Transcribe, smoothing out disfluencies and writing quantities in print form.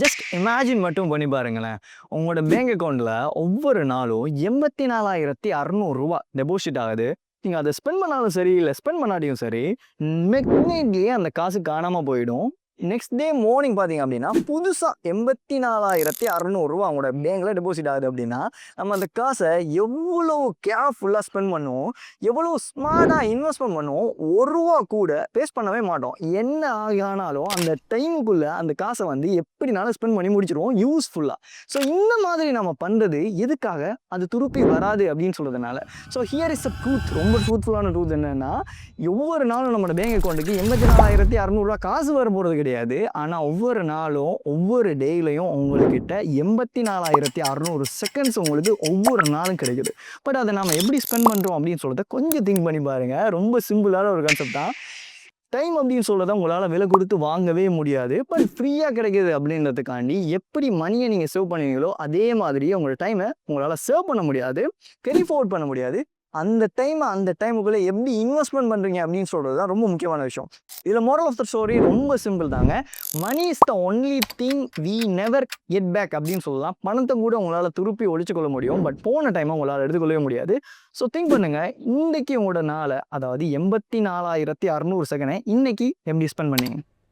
Just imagine மட்டும் பண்ணி பாருங்களேன். உங்களோட பேங்க் அக்கவுண்ட்ல ஒவ்வொரு நாளும் ரூ. 84,600 டெபாசிட் ஆகுது. நீங்க அத ஸ்பெண்ட் பண்ணாலும் சரி, இல்ல ஸ்பெண்ட் பண்ணாட்டியும் சரி, மிட்நைட்லயே அந்த காசு காணாம போயிடும். நெக்ஸ்ட் டே மார்னிங் பார்த்தீங்க அப்படின்னா, புதுசா ரூ. 84,600 உங்களோட பேங்க்ல டெபாசிட் ஆகுது அப்படின்னா, நம்ம அந்த காச எவ்வளோ கேர்ஃபுல்லா ஸ்பெண்ட் பண்ணுவோம், எவ்வளோ ஸ்மார்ட்டா இன்வெஸ்ட்மென்ட் பண்ணுவோம், ரூ. 1 கூட வேஸ்ட் பண்ணவே மாட்டோம். என்ன ஆனாலும் அந்த டைமுக்குள்ள அந்த காச வந்து எப்படினாலும் ஸ்பெண்ட் பண்ணி முடிச்சிருவோம் யூஸ்ஃபுல்லா. ஸோ இந்த மாதிரி நம்ம பண்றது எதுக்காக? அது திருப்பி வராது அப்படின்னு சொல்றதுனால. So here is a truth. ரொம்ப ட்ரூத்ஃபுல்லான ட்ரூத் என்னன்னா, ஒவ்வொரு நாளும் நம்மளோட பேங்க் அக்கவுண்ட்டுக்கு ரூ. 84,600 காசு வரப்போறது கிடையாது. ஆனா ஒவ்வொரு நாளும், ஒவ்வொரு டேலயும் உங்ககிட்ட 84,600 செகண்ட்ஸ் உங்களுக்கு ஒவ்வொரு நாளும் கிடைக்குது. பட் அத நாம எப்படி ஸ்பெண்ட் பண்றோம் அப்படின்னு சொல்றத கொஞ்சம் திங்க் பண்ணி பாருங்க. ரொம்ப சிம்பிளான ஒரு கான்செப்ட் தான். டைம் அப்படின்னு சொல்றத உங்களால விலை கொடுத்து வாங்கவே முடியாது. பட் ஃப்ரீயா கிடைக்குது அப்படின்றதுக்காண்டி எப்படி மணிய நீங்க சேவ் பண்ணுவீங்களோ, அதே மாதிரி உங்களோட டைம உங்களால சேவ் பண்ண முடியாது. கேரி ஃபார்வர்ட் பண்ண முடியாது. அந்த டைம அந்த டைமுக்குள்ள எப்படி இன்வெஸ்ட்மென்ட் பண்றீங்க அப்படின்னு சொல்றது தான் ரொம்ப முக்கியமான விஷயம். இதுல மோரல் ஆஃப் த ஸ்டோரி ரொம்ப சிம்பிள் தாங்க. Money is the only thing we never get back அப்படின்னு சொல்லலாம். பணத்த கூட உங்களால திருப்பி ஒழிச்சுக் கொள்ள முடியும். பட் போன டைம உங்களால எடுத்துக்கொள்ளவே முடியாது. ஸோ திங்க் பண்ணுங்க. இன்னைக்கு உங்களோட நாள, அதாவது 84,600 செகண்ட இன்னைக்கு எப்படி ஸ்பெண்ட் பண்ணீங்க?